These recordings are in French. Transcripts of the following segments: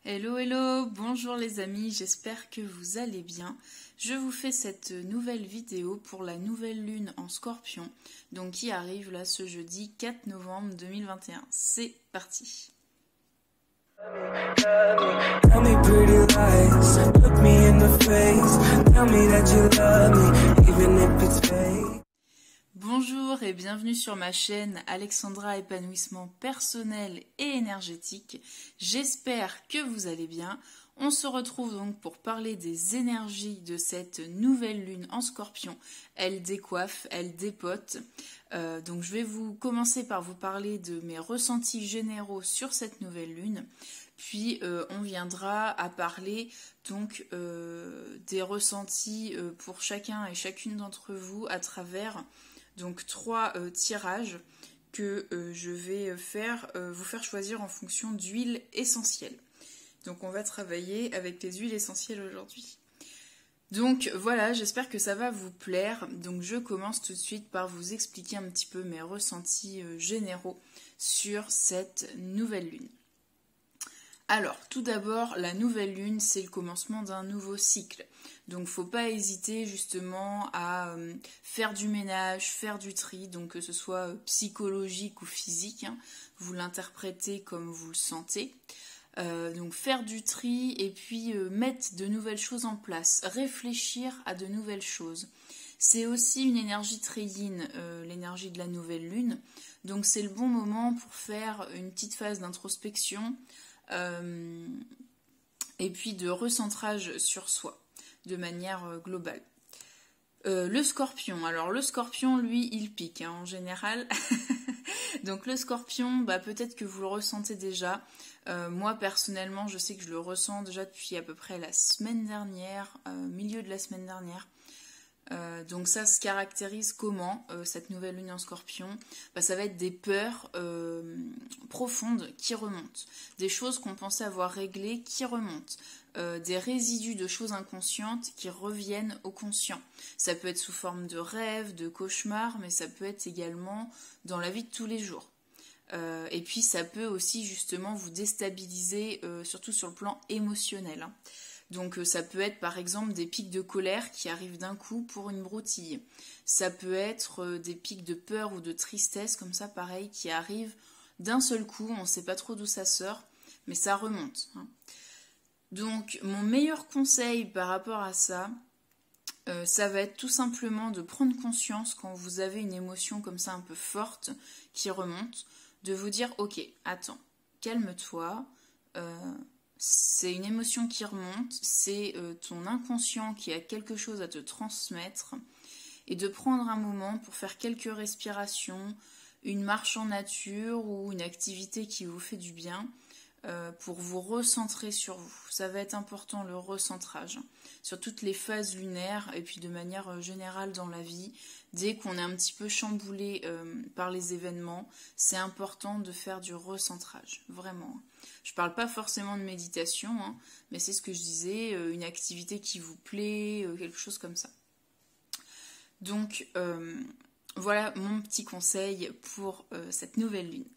Hello, hello, bonjour les amis, j'espère que vous allez bien. Je vous fais cette nouvelle vidéo pour la nouvelle lune en Scorpion, donc qui arrive là ce jeudi 4 novembre 2021. C'est parti. Tell me pretty lies, look me in the face, tell me that you love me, even if it's fake. Bonjour et bienvenue sur ma chaîne Alexandra Épanouissement Personnel et Énergétique. J'espère que vous allez bien. On se retrouve donc pour parler des énergies de cette nouvelle lune en Scorpion. Elle décoiffe, elle dépote. Donc je vais commencer par vous parler de mes ressentis généraux sur cette nouvelle lune. Puis on viendra à parler donc des ressentis pour chacun et chacune d'entre vous à travers donc 3 tirages que je vais vous faire choisir en fonction d'huiles essentielles. Donc on va travailler avec les huiles essentielles aujourd'hui. Donc voilà, j'espère que ça va vous plaire. Donc je commence tout de suite par vous expliquer un petit peu mes ressentis généraux sur cette nouvelle lune. Alors, tout d'abord, la nouvelle lune, c'est le commencement d'un nouveau cycle. Donc, faut pas hésiter justement à faire du ménage, faire du tri, donc que ce soit psychologique ou physique, hein, vous l'interprétez comme vous le sentez. Donc, faire du tri et puis mettre de nouvelles choses en place, réfléchir à de nouvelles choses. C'est aussi une énergie très yin, l'énergie de la nouvelle lune. Donc, c'est le bon moment pour faire une petite phase d'introspection, et puis de recentrage sur soi de manière globale. Le scorpion, alors le scorpion lui il pique hein, en général. Donc le scorpion, peut-être que vous le ressentez déjà. Moi personnellement je sais que je le ressens déjà depuis à peu près la semaine dernière, milieu de la semaine dernière. Donc ça se caractérise comment cette nouvelle lune en Scorpion? Ça va être des peurs profondes qui remontent, des choses qu'on pensait avoir réglées qui remontent, des résidus de choses inconscientes qui reviennent au conscient. Ça peut être sous forme de rêves, de cauchemars, mais ça peut être également dans la vie de tous les jours. Et puis ça peut aussi justement vous déstabiliser, surtout sur le plan émotionnel, hein. Donc ça peut être par exemple des pics de colère qui arrivent d'un coup pour une broutille. Ça peut être des pics de peur ou de tristesse comme ça pareil qui arrivent d'un seul coup, on ne sait pas trop d'où ça sort, mais ça remonte, hein. Donc mon meilleur conseil par rapport à ça, ça va être tout simplement de prendre conscience quand vous avez une émotion comme ça un peu forte qui remonte, de vous dire ok, attends, calme-toi, c'est une émotion qui remonte, c'est ton inconscient qui a quelque chose à te transmettre, et de prendre un moment pour faire quelques respirations, une marche en nature ou une activité qui vous fait du bien, pour vous recentrer sur vous. Ça va être important le recentrage sur toutes les phases lunaires et puis de manière générale dans la vie. Dès qu'on est un petit peu chamboulé par les événements, c'est important de faire du recentrage, vraiment. Je parle pas forcément de méditation, hein, mais c'est ce que je disais, une activité qui vous plaît, quelque chose comme ça. Donc voilà mon petit conseil pour cette nouvelle lune.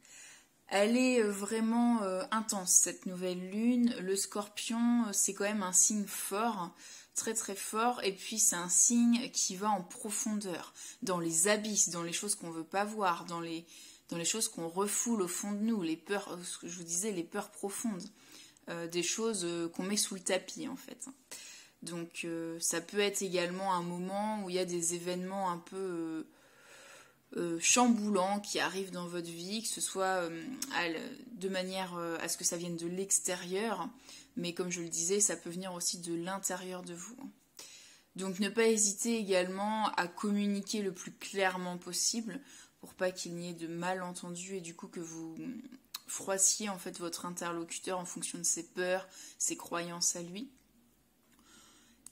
Elle est vraiment intense cette nouvelle lune. Le scorpion, c'est quand même un signe fort, très très fort, et puis c'est un signe qui va en profondeur, dans les abysses, dans les choses qu'on ne veut pas voir, dans les choses qu'on refoule au fond de nous, les peurs, ce que je vous disais, les peurs profondes, des choses qu'on met sous le tapis en fait. Donc ça peut être également un moment où il y a des événements un peu chamboulants qui arrivent dans votre vie, que ce soit de manière à ce que ça vienne de l'extérieur, mais comme je le disais, ça peut venir aussi de l'intérieur de vous. Donc ne pas hésiter également à communiquer le plus clairement possible pour pas qu'il n'y ait de malentendus et du coup que vous froissiez en fait votre interlocuteur en fonction de ses peurs, ses croyances à lui.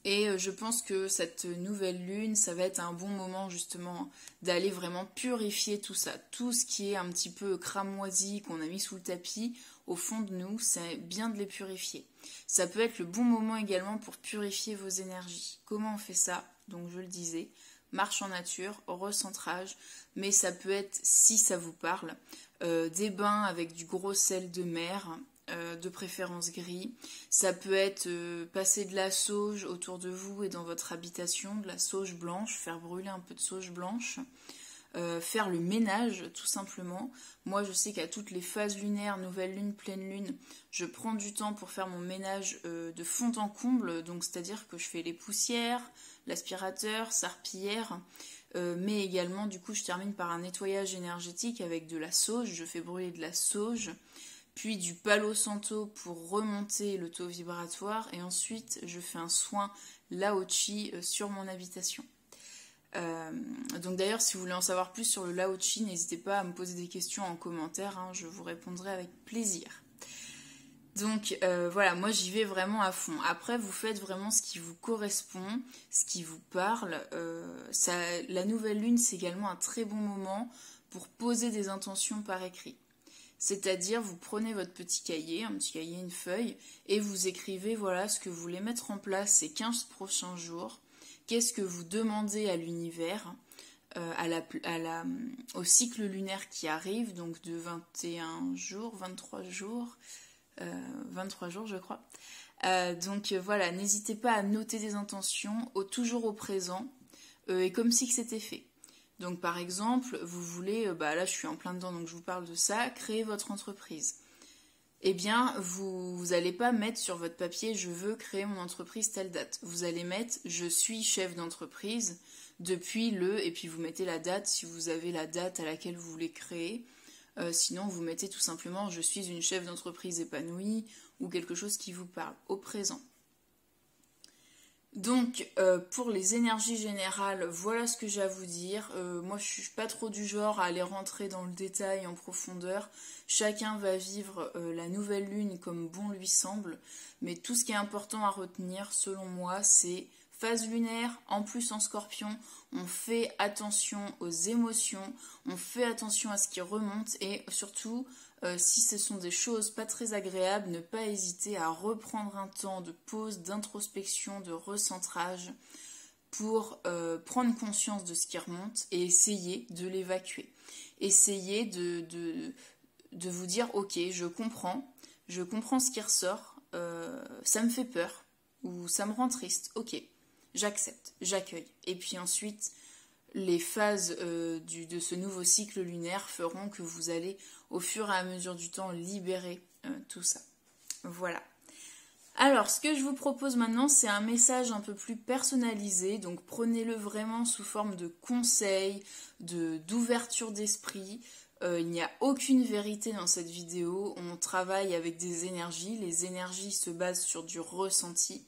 Et je pense que cette nouvelle lune, ça va être un bon moment justement d'aller vraiment purifier tout ça. Tout ce qui est un petit peu cramoisi, qu'on a mis sous le tapis, au fond de nous, c'est bien de les purifier. Ça peut être le bon moment également pour purifier vos énergies. Comment on fait ça? Donc je le disais, marche en nature, recentrage, mais ça peut être, si ça vous parle, des bains avec du gros sel de mer, de préférence gris. Ça peut être passer de la sauge autour de vous et dans votre habitation, de la sauge blanche, faire brûler un peu de sauge blanche. Faire le ménage tout simplement. Moi je sais qu'à toutes les phases lunaires, nouvelle lune, pleine lune, je prends du temps pour faire mon ménage de fond en comble, donc c'est-à-dire que je fais les poussières, l'aspirateur, serpillière, mais également du coup je termine par un nettoyage énergétique avec de la sauge, je fais brûler de la sauge, puis du palo santo pour remonter le taux vibratoire, et ensuite je fais un soin Lao-Chi sur mon habitation. Donc d'ailleurs si vous voulez en savoir plus sur le Lao-Chi, n'hésitez pas à me poser des questions en commentaire, hein, je vous répondrai avec plaisir. Donc voilà, moi j'y vais vraiment à fond. Après vous faites vraiment ce qui vous correspond, ce qui vous parle. La nouvelle lune c'est également un très bon moment pour poser des intentions par écrit. C'est-à-dire vous prenez votre petit cahier, un petit cahier, une feuille, et vous écrivez voilà ce que vous voulez mettre en place ces 15 prochains jours. Qu'est-ce que vous demandez à l'univers, au cycle lunaire qui arrive, donc de 21 jours, 23 jours, 23 jours je crois. Donc voilà, n'hésitez pas à noter des intentions, toujours au présent, et comme si c'était fait. Donc par exemple, vous voulez, là je suis en plein dedans donc je vous parle de ça, créer votre entreprise. Eh bien, vous n'allez pas mettre sur votre papier « je veux créer mon entreprise telle date ». Vous allez mettre « je suis chef d'entreprise depuis le » et puis vous mettez la date si vous avez la date à laquelle vous voulez créer. Sinon, vous mettez tout simplement « je suis une chef d'entreprise épanouie » ou quelque chose qui vous parle au présent. Donc, pour les énergies générales, voilà ce que j'ai à vous dire. Moi, je suis pas trop du genre à aller rentrer dans le détail en profondeur. Chacun va vivre la nouvelle lune comme bon lui semble. Mais tout ce qui est important à retenir, selon moi, c'est phase lunaire, en plus en Scorpion. On fait attention aux émotions, on fait attention à ce qui remonte et surtout... si ce sont des choses pas très agréables, ne pas hésiter à reprendre un temps de pause, d'introspection, de recentrage pour prendre conscience de ce qui remonte et essayer de l'évacuer. Essayez de vous dire « ok, je comprends ce qui ressort, ça me fait peur ou ça me rend triste, ok, j'accepte, j'accueille. » Et puis ensuite... les phases de ce nouveau cycle lunaire feront que vous allez au fur et à mesure du temps libérer tout ça. Voilà. Alors ce que je vous propose maintenant c'est un message un peu plus personnalisé, donc prenez-le vraiment sous forme de conseil, d'ouverture d'esprit. Il n'y a aucune vérité dans cette vidéo, on travaille avec des énergies, les énergies se basent sur du ressenti.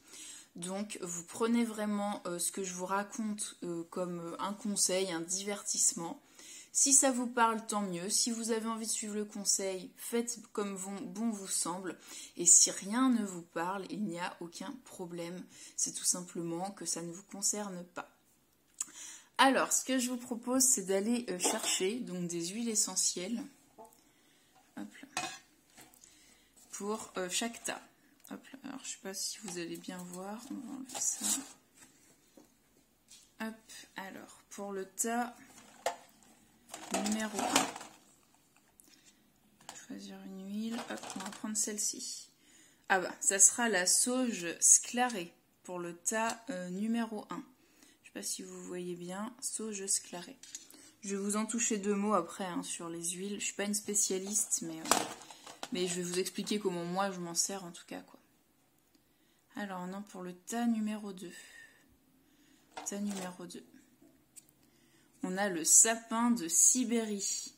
Donc vous prenez vraiment ce que je vous raconte comme un conseil, un divertissement. Si ça vous parle, tant mieux. Si vous avez envie de suivre le conseil, faites comme bon vous semble. Et si rien ne vous parle, il n'y a aucun problème. C'est tout simplement que ça ne vous concerne pas. Alors, ce que je vous propose, c'est d'aller chercher donc des huiles essentielles. Hop là. Pour chaque tas. Hop là. Alors, je ne sais pas si vous allez bien voir. On va enlever ça. Hop. Alors, pour le tas numéro 1. Choisir une huile. Hop, on va prendre celle-ci. Ah bah, ça sera la sauge sclarée pour le tas numéro 1. Je ne sais pas si vous voyez bien. Sauge sclarée. Je vais vous en toucher deux mots après sur les huiles. Je ne suis pas une spécialiste, mais je vais vous expliquer comment moi je m'en sers en tout cas, quoi. Alors non, pour le tas numéro 2. Tas numéro 2. On a le sapin de Sibérie.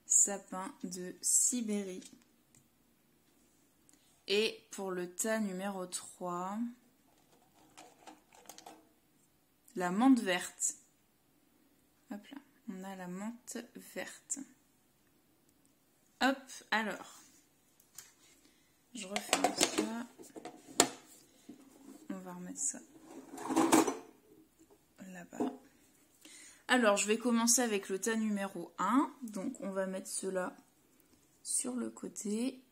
Sapin de Sibérie. Et pour le tas numéro 3, la menthe verte. Hop là, on a la menthe verte. Hop, alors, je referme ça. On va remettre ça là-bas. Alors, je vais commencer avec le tas numéro 1. Donc, on va mettre cela sur le côté.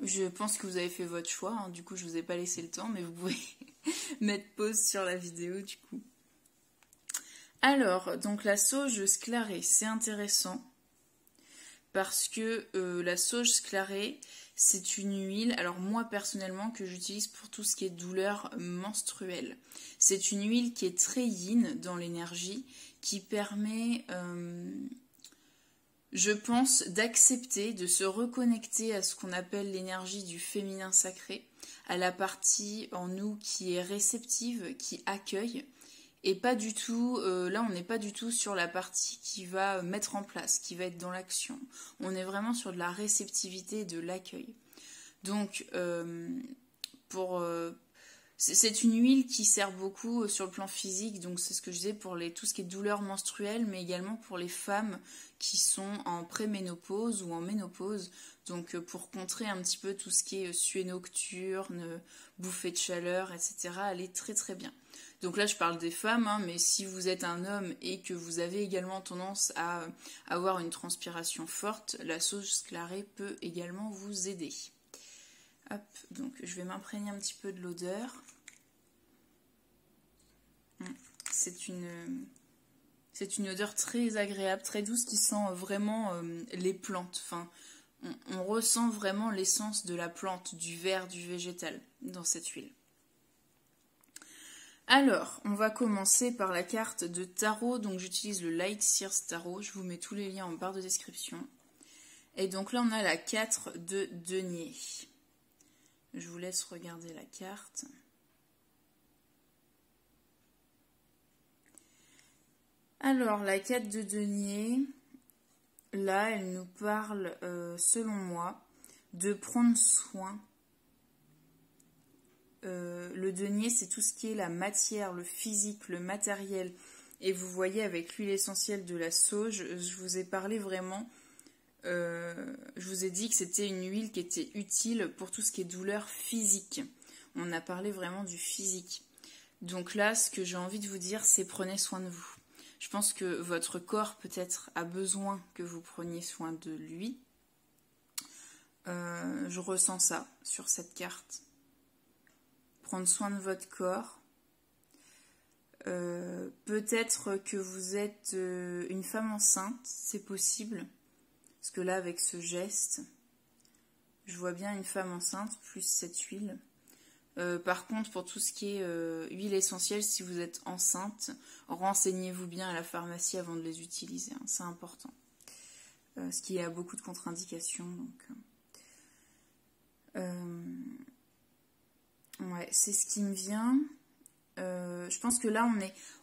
Je pense que vous avez fait votre choix. Hein. Du coup, je ne vous ai pas laissé le temps, mais vous pouvez mettre pause sur la vidéo, du coup. Alors, donc la sauge sclarée, c'est intéressant. parce que la sauge sclarée, c'est une huile, alors moi personnellement, que j'utilise pour tout ce qui est douleur menstruelle. C'est une huile qui est très yin dans l'énergie, qui permet, je pense, d'accepter, de se reconnecter à ce qu'on appelle l'énergie du féminin sacré, à la partie en nous qui est réceptive, qui accueille, et pas du tout, là on n'est pas du tout sur la partie qui va mettre en place, qui va être dans l'action. On est vraiment sur de la réceptivité et de l'accueil. Donc, c'est une huile qui sert beaucoup sur le plan physique, donc c'est ce que je disais pour tout ce qui est douleur menstruelle, mais également pour les femmes qui sont en préménopause ou en ménopause, donc pour contrer un petit peu tout ce qui est suée nocturne, bouffée de chaleur, etc. Elle est très très bien. Donc là je parle des femmes, hein, mais si vous êtes un homme et que vous avez également tendance à avoir une transpiration forte, la sauge sclarée peut également vous aider. Hop, donc je vais m'imprégner un petit peu de l'odeur. C'est une odeur très agréable, très douce qui sent vraiment les plantes. Enfin, on ressent vraiment l'essence de la plante, du verre, du végétal dans cette huile. Alors, on va commencer par la carte de tarot. Donc j'utilise le Light Seers Tarot. Je vous mets tous les liens en barre de description. Et donc là, on a la 4 de denier. Je vous laisse regarder la carte. Alors, la 4 de denier, là, elle nous parle, selon moi, de prendre soin. Le denier, c'est tout ce qui est la matière, le physique, le matériel. Et vous voyez, avec l'huile essentielle de la sauge, je vous ai parlé vraiment... je vous ai dit que c'était une huile qui était utile pour tout ce qui est douleur physique. On a parlé vraiment du physique. Donc là, ce que j'ai envie de vous dire, c'est prenez soin de vous. Je pense que votre corps peut-être a besoin que vous preniez soin de lui. Je ressens ça sur cette carte. Prendre soin de votre corps. Peut-être que vous êtes une femme enceinte, c'est possible. Parce que là, avec ce geste, je vois bien une femme enceinte plus cette huile. Par contre, pour tout ce qui est huile essentielle, si vous êtes enceinte, renseignez-vous bien à la pharmacie avant de les utiliser. Hein, c'est important. Parce qu'il y a beaucoup de contre-indications. Donc, ouais, c'est ce qui me vient. Je pense que là,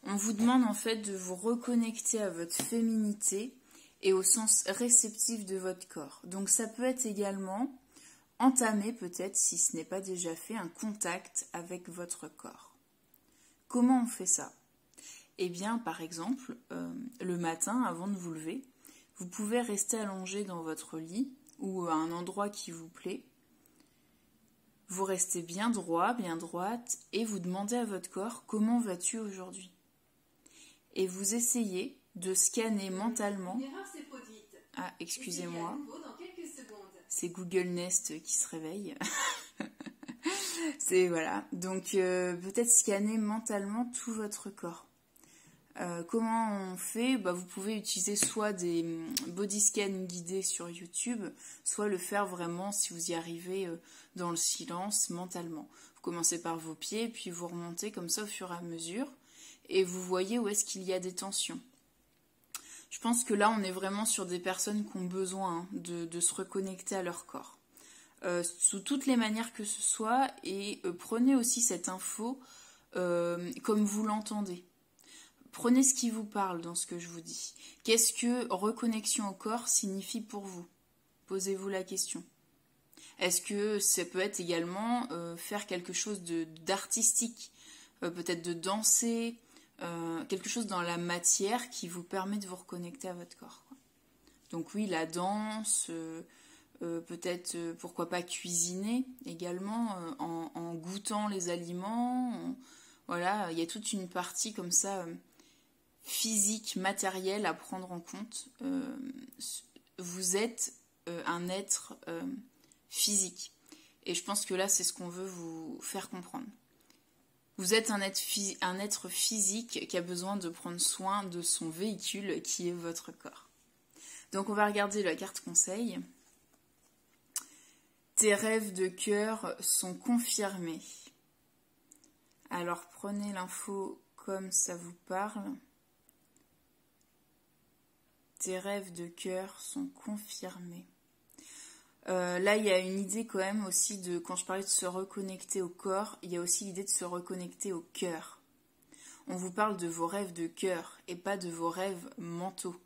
on vous demande en fait de vous reconnecter à votre féminité et au sens réceptif de votre corps. Donc ça peut être également entamer peut-être, si ce n'est pas déjà fait, un contact avec votre corps. Comment on fait ça? Eh bien, par exemple, le matin, avant de vous lever, vous pouvez rester allongé dans votre lit ou à un endroit qui vous plaît. Vous restez bien droit, bien droite, et vous demandez à votre corps « Comment vas-tu aujourd'hui ?» Et vous essayez de scanner mentalement... Ah, excusez-moi. C'est Google Nest qui se réveille. C'est voilà. Donc peut-être scanner mentalement tout votre corps. Comment on fait? Vous pouvez utiliser soit des body scans guidés sur YouTube, soit le faire vraiment si vous y arrivez dans le silence mentalement. Vous commencez par vos pieds, puis vous remontez comme ça au fur et à mesure, et vous voyez où est-ce qu'il y a des tensions. Je pense que là, on est vraiment sur des personnes qui ont besoin de se reconnecter à leur corps. Sous toutes les manières que ce soit, et prenez aussi cette info comme vous l'entendez. Prenez ce qui vous parle dans ce que je vous dis. Qu'est-ce que reconnexion au corps signifie pour vous? Posez-vous la question. Est-ce que ça peut être également faire quelque chose d'artistique, peut-être de danser, quelque chose dans la matière qui vous permet de vous reconnecter à votre corps, quoi. Donc oui, la danse, peut-être pourquoi pas cuisiner également, en goûtant les aliments. Voilà, il y a toute une partie comme ça... physique, matériel à prendre en compte. Vous êtes un être physique. Et je pense que là, c'est ce qu'on veut vous faire comprendre. Vous êtes un être physique qui a besoin de prendre soin de son véhicule qui est votre corps. Donc on va regarder la carte conseil. Tes rêves de cœur sont confirmés. Alors prenez l'info comme ça vous parle. Tes rêves de cœur sont confirmés. Là, il y a une idée quand même aussi de, quand je parlais de se reconnecter au corps, il y a aussi l'idée de se reconnecter au cœur. On vous parle de vos rêves de cœur et pas de vos rêves mentaux,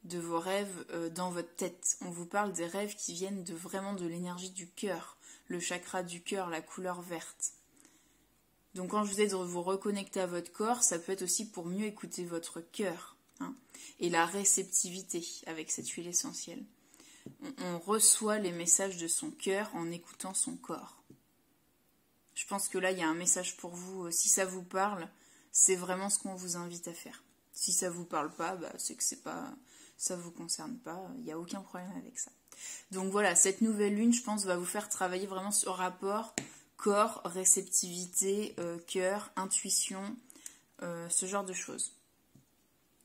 de vos rêves dans votre tête. On vous parle des rêves qui viennent vraiment de l'énergie du cœur, le chakra du cœur, la couleur verte. Donc quand je vous ai de vous reconnecter à votre corps, ça peut être aussi pour mieux écouter votre cœur, hein, et la réceptivité avec cette huile essentielle. On reçoit les messages de son cœur en écoutant son corps. Je pense que là, il y a un message pour vous. Si ça vous parle, c'est vraiment ce qu'on vous invite à faire. Si ça vous parle pas, c'est que ça vous concerne pas. Il n'y a aucun problème avec ça. Donc voilà, cette nouvelle lune, je pense, va vous faire travailler vraiment ce rapport corps, réceptivité, cœur, intuition, ce genre de choses.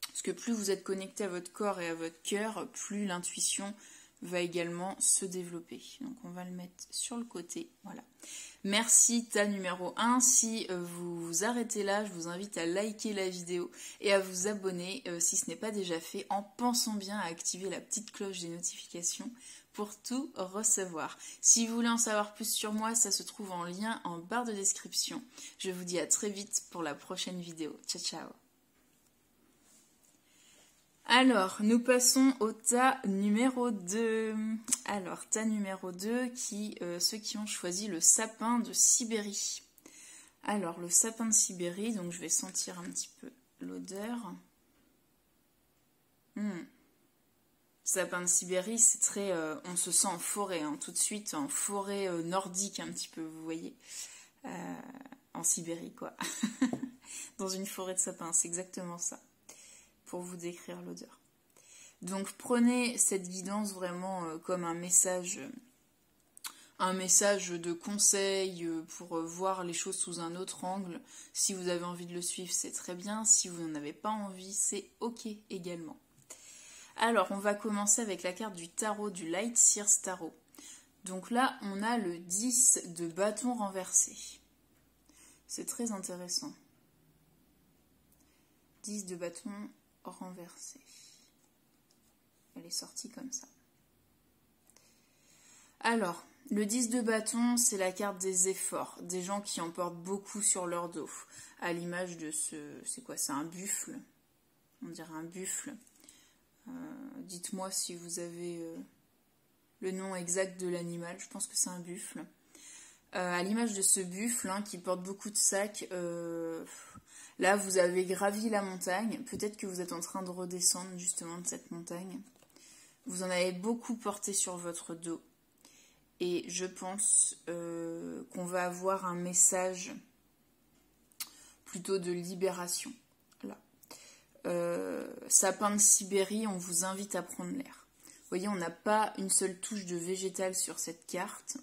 Parce que plus vous êtes connecté à votre corps et à votre cœur, plus l'intuition va également se développer. Donc on va le mettre sur le côté, voilà. Merci tas numéro 1. Si vous vous arrêtez là, je vous invite à liker la vidéo et à vous abonner si ce n'est pas déjà fait, en pensant bien à activer la petite cloche des notifications pour tout recevoir. Si vous voulez en savoir plus sur moi, ça se trouve en lien en barre de description. Je vous dis à très vite pour la prochaine vidéo. Ciao ciao. Alors, nous passons au tas numéro 2. Alors, tas numéro 2, ceux qui ont choisi le sapin de Sibérie. Alors, le sapin de Sibérie, donc je vais sentir un petit peu l'odeur. Sapin de Sibérie, c'est très... on se sent en forêt, hein, tout de suite, en forêt nordique un petit peu, vous voyez. En Sibérie, quoi. Dans une forêt de sapins, c'est exactement ça. Pour vous décrire l'odeur. Donc prenez cette guidance vraiment comme un message de conseil pour voir les choses sous un autre angle. Si vous avez envie de le suivre, c'est très bien. Si vous n'en avez pas envie, c'est ok également. Alors on va commencer avec la carte du tarot, du Light Seers Tarot. Donc là, on a le 10 de bâton renversé. C'est très intéressant. 10 de bâton renversé. Elle est sortie comme ça. Alors, le 10 de bâton, c'est la carte des efforts, des gens qui en portent beaucoup sur leur dos, à l'image de c'est quoi, c'est un buffle, on dirait un buffle. Dites-moi si vous avez le nom exact de l'animal, je pense que c'est un buffle. À l'image de ce buffle hein, qui porte beaucoup de sacs, là vous avez gravi la montagne, peut-être que vous êtes en train de redescendre justement de cette montagne. Vous en avez beaucoup porté sur votre dos. Et je pense qu'on va avoir un message plutôt de libération. Là. Sapin de Sibérie, on vous invite à prendre l'air. Vous voyez, on n'a pas une seule touche de végétal sur cette carte.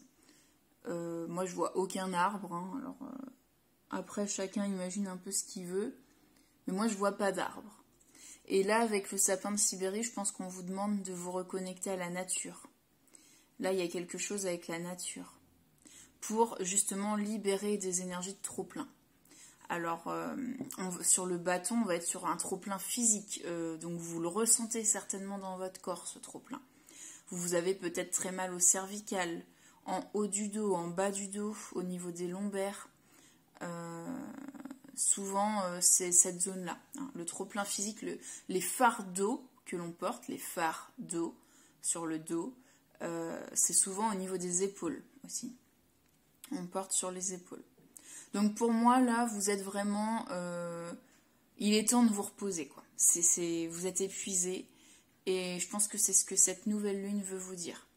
Moi, je vois aucun arbre. Hein. Alors, après, chacun imagine un peu ce qu'il veut. Mais moi, je vois pas d'arbre. Et là, avec le sapin de Sibérie, je pense qu'on vous demande de vous reconnecter à la nature. Là, il y a quelque chose avec la nature. Pour, justement, libérer des énergies de trop-plein. Alors, sur le bâton, on va être sur un trop-plein physique. Donc, vous le ressentez certainement dans votre corps, ce trop-plein. Vous avez peut-être très mal au cervical, en haut du dos, en bas du dos, au niveau des lombaires. Souvent, c'est cette zone-là. Hein, le trop-plein physique, les fardeaux que l'on porte, les fardeaux sur le dos, c'est souvent au niveau des épaules aussi. On porte sur les épaules. Donc pour moi, là, vous êtes vraiment... il est temps de vous reposer, quoi. Vous êtes épuisé et je pense que c'est ce que cette nouvelle lune veut vous dire.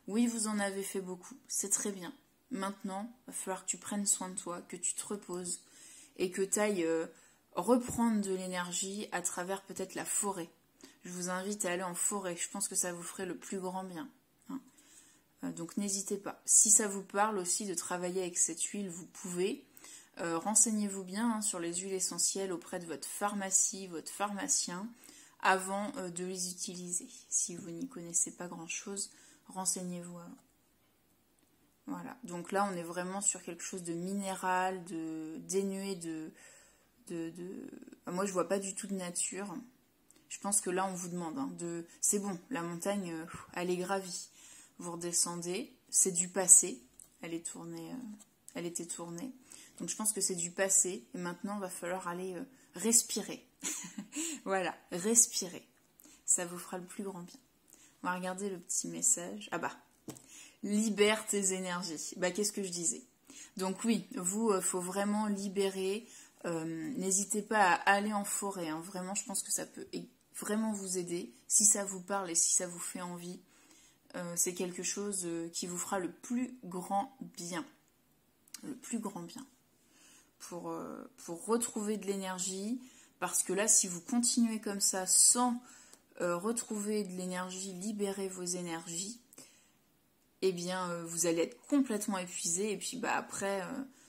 Oui, vous en avez fait beaucoup, c'est très bien. Maintenant, il va falloir que tu prennes soin de toi, que tu te reposes et que tu ailles reprendre de l'énergie à travers peut-être la forêt. Je vous invite à aller en forêt, je pense que ça vous ferait le plus grand bien. Hein. Donc n'hésitez pas. Si ça vous parle aussi de travailler avec cette huile, vous pouvez. Renseignez-vous bien hein, sur les huiles essentielles auprès de votre pharmacie, votre pharmacien, avant de les utiliser. Si vous n'y connaissez pas grand-chose, renseignez-vous avant. Voilà, donc là on est vraiment sur quelque chose de minéral, dénué Moi je vois pas du tout de nature. Je pense que là on vous demande, c'est bon, la montagne, elle est gravie. Vous redescendez, c'est du passé, elle était tournée. Donc je pense que c'est du passé, et maintenant il va falloir aller respirer. Voilà, respirer. Ça vous fera le plus grand bien. On va regarder le petit message. Ah bah, libère tes énergies. Bah, qu'est-ce que je disais? Donc oui, faut vraiment libérer. N'hésitez pas à aller en forêt. Vraiment, je pense que ça peut vraiment vous aider. Si ça vous parle et si ça vous fait envie, c'est quelque chose qui vous fera le plus grand bien. Le plus grand bien. Pour retrouver de l'énergie. Parce que là, si vous continuez comme ça sans retrouver de l'énergie, libérer vos énergies, eh bien, vous allez être complètement épuisé. Et puis, après,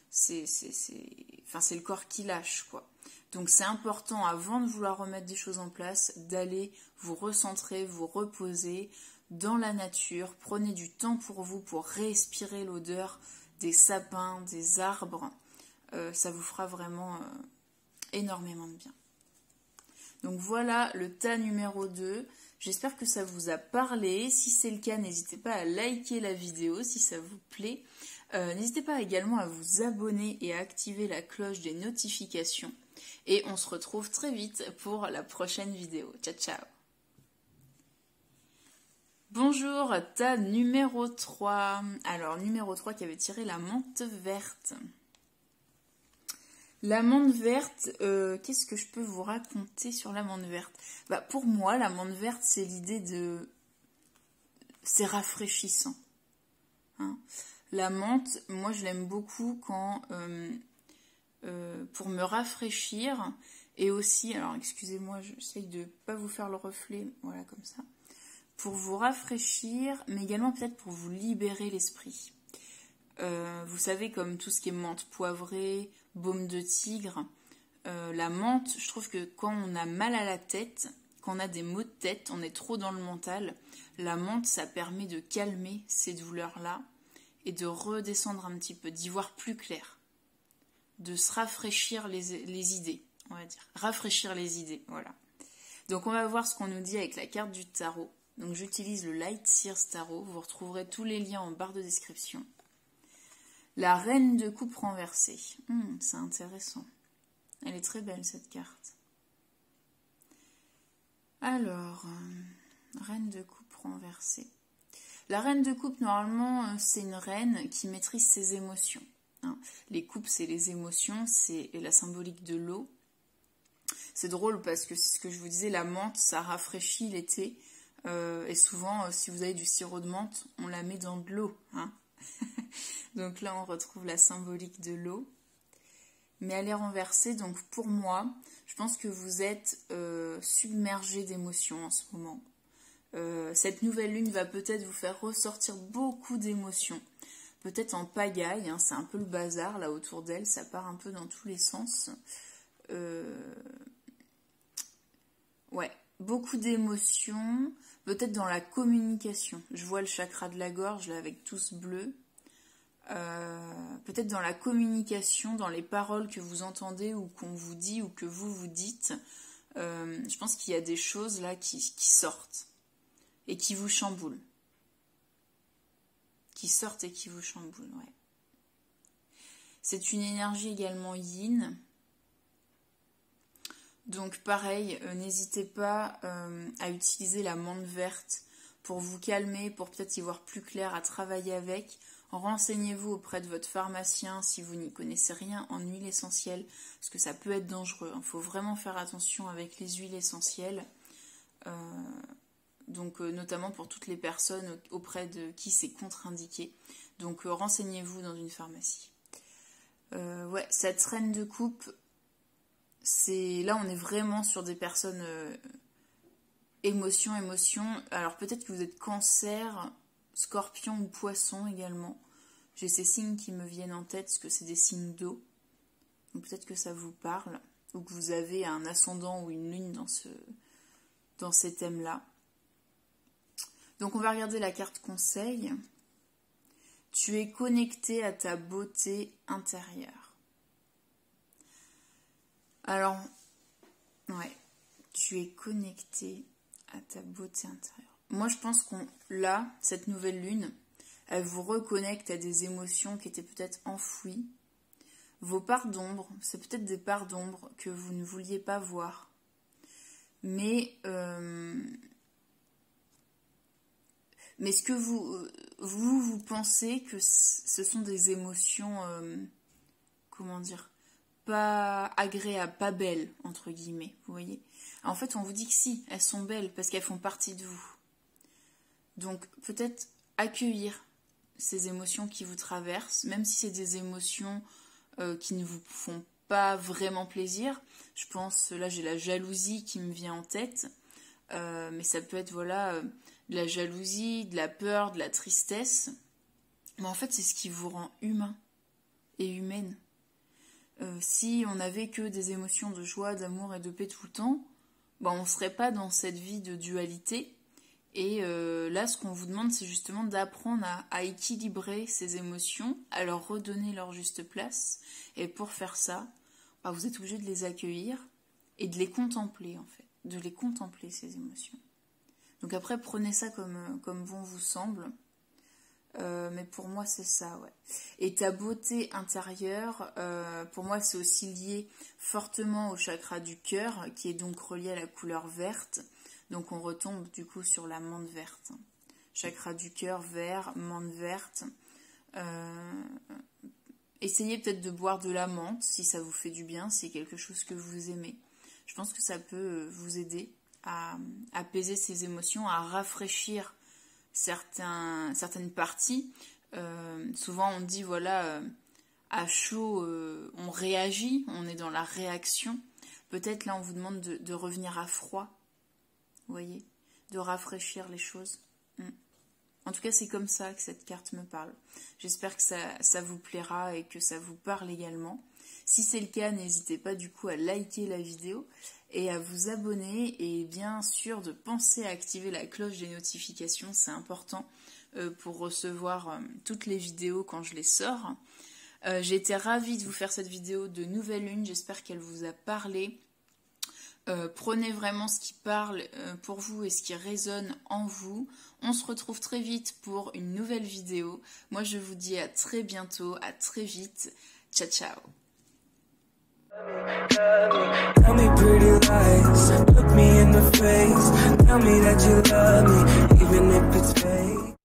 c'est le corps qui lâche, quoi. Donc, c'est important, avant de vouloir remettre des choses en place, d'aller vous recentrer, vous reposer dans la nature. Prenez du temps pour vous, pour respirer l'odeur des sapins, des arbres. Ça vous fera vraiment énormément de bien. Donc voilà le tas numéro 2. J'espère que ça vous a parlé. Si c'est le cas, n'hésitez pas à liker la vidéo si ça vous plaît. N'hésitez pas également à vous abonner et à activer la cloche des notifications. Et on se retrouve très vite pour la prochaine vidéo. Ciao, ciao. Bonjour, tas numéro 3. Alors, numéro 3 qui avait tiré la menthe verte. L'amande verte, qu'est-ce que je peux vous raconter sur l'amande verte? Pour moi, l'amande verte, c'est l'idée de... C'est rafraîchissant. La menthe, moi, je l'aime beaucoup quand... pour me rafraîchir. Et aussi, alors excusez-moi, j'essaye de ne pas vous faire le reflet. Voilà, comme ça. Pour vous rafraîchir, mais également peut-être pour vous libérer l'esprit. Vous savez, comme tout ce qui est menthe poivrée, baume de tigre, la menthe, je trouve que quand on a mal à la tête, quand on a des maux de tête, on est trop dans le mental, la menthe, ça permet de calmer ces douleurs-là et de redescendre un petit peu, d'y voir plus clair, de se rafraîchir les idées, on va dire. Rafraîchir les idées, voilà. Donc on va voir ce qu'on nous dit avec la carte du tarot. Donc j'utilise le Light Seers Tarot, vous retrouverez tous les liens en barre de description. La reine de coupe renversée. C'est intéressant. Elle est très belle cette carte. Alors, reine de coupe renversée. La reine de coupe, normalement, c'est une reine qui maîtrise ses émotions. Les coupes, c'est les émotions, c'est la symbolique de l'eau. C'est drôle parce que c'est ce que je vous disais, la menthe, ça rafraîchit l'été. Et souvent, si vous avez du sirop de menthe, on la met dans de l'eau. Donc là, on retrouve la symbolique de l'eau. Mais elle est renversée, donc pour moi, je pense que vous êtes submergé d'émotions en ce moment. Cette nouvelle lune va peut-être vous faire ressortir beaucoup d'émotions. Peut-être en pagaille, c'est un peu le bazar là autour d'elle, ça part un peu dans tous les sens. Ouais, beaucoup d'émotions, peut-être dans la communication. Je vois le chakra de la gorge là avec tout ce bleu. Peut-être dans la communication, dans les paroles que vous entendez ou qu'on vous dit ou que vous vous dites. Je pense qu'il y a des choses là qui sortent et qui vous chamboulent. Qui sortent et qui vous chamboulent, ouais. C'est une énergie également yin. Donc pareil, n'hésitez pas à utiliser la menthe verte pour vous calmer, pour peut-être y voir plus clair, à travailler avec. Renseignez-vous auprès de votre pharmacien si vous n'y connaissez rien en huile essentielle, parce que ça peut être dangereux. Il faut vraiment faire attention avec les huiles essentielles, donc notamment pour toutes les personnes auprès de qui c'est contre-indiqué. Donc renseignez-vous dans une pharmacie. Ouais, cette reine de coupe, là on est vraiment sur des personnes émotion. Alors peut-être que vous êtes cancer, scorpion ou poisson également. J'ai ces signes qui me viennent en tête parce que c'est des signes d'eau. Donc peut-être que ça vous parle. Ou que vous avez un ascendant ou une lune dans ces thèmes-là. Donc on va regarder la carte conseil. Tu es connecté à ta beauté intérieure. Alors, ouais, tu es connecté à ta beauté intérieure. Moi, je pense là, cette nouvelle lune, elle vous reconnecte à des émotions qui étaient peut-être enfouies. Vos parts d'ombre, c'est peut-être des parts d'ombre que vous ne vouliez pas voir. Mais est-ce que vous pensez que ce sont des émotions, comment dire, pas agréables, pas belles, entre guillemets, vous voyez? En fait, on vous dit que si, elles sont belles parce qu'elles font partie de vous. Donc, peut-être accueillir ces émotions qui vous traversent, même si c'est des émotions qui ne vous font pas vraiment plaisir. Je pense, là, j'ai la jalousie qui me vient en tête, mais ça peut être, voilà, de la jalousie, de la peur, de la tristesse. Mais en fait, c'est ce qui vous rend humain et humaine. Si on n'avait que des émotions de joie, d'amour et de paix tout le temps, on ne serait pas dans cette vie de dualité. Et là, ce qu'on vous demande, c'est justement d'apprendre à équilibrer ces émotions, à leur redonner leur juste place. Et pour faire ça, vous êtes obligé de les accueillir et de les contempler, en fait. De les contempler, ces émotions. Donc après, prenez ça comme bon vous semble. Mais pour moi, c'est ça, ouais. Et ta beauté intérieure, pour moi, c'est aussi lié fortement au chakra du cœur, qui est donc relié à la couleur verte. Donc on retombe du coup sur la menthe verte. Chakra du cœur vert, menthe verte. Essayez peut-être de boire de la menthe, si ça vous fait du bien, si c'est quelque chose que vous aimez. Je pense que ça peut vous aider à apaiser ces émotions, à rafraîchir certaines parties. Souvent on dit voilà, à chaud on réagit, on est dans la réaction. Peut-être là on vous demande de revenir à froid, vous voyez, de rafraîchir les choses. En tout cas c'est comme ça que cette carte me parle. J'espère que ça vous plaira et que ça vous parle également. Si c'est le cas, n'hésitez pas du coup à liker la vidéo et à vous abonner et bien sûr de penser à activer la cloche des notifications, c'est important pour recevoir toutes les vidéos quand je les sors. J'ai été ravie de vous faire cette vidéo de nouvelle lune, j'espère qu'elle vous a parlé. Prenez vraiment ce qui parle pour vous et ce qui résonne en vous. On se retrouve très vite pour une nouvelle vidéo. Moi je vous dis à très bientôt, à très vite. Ciao ciao. Tell me pretty lies, look me in the face, tell me that you love me, even if it's fake.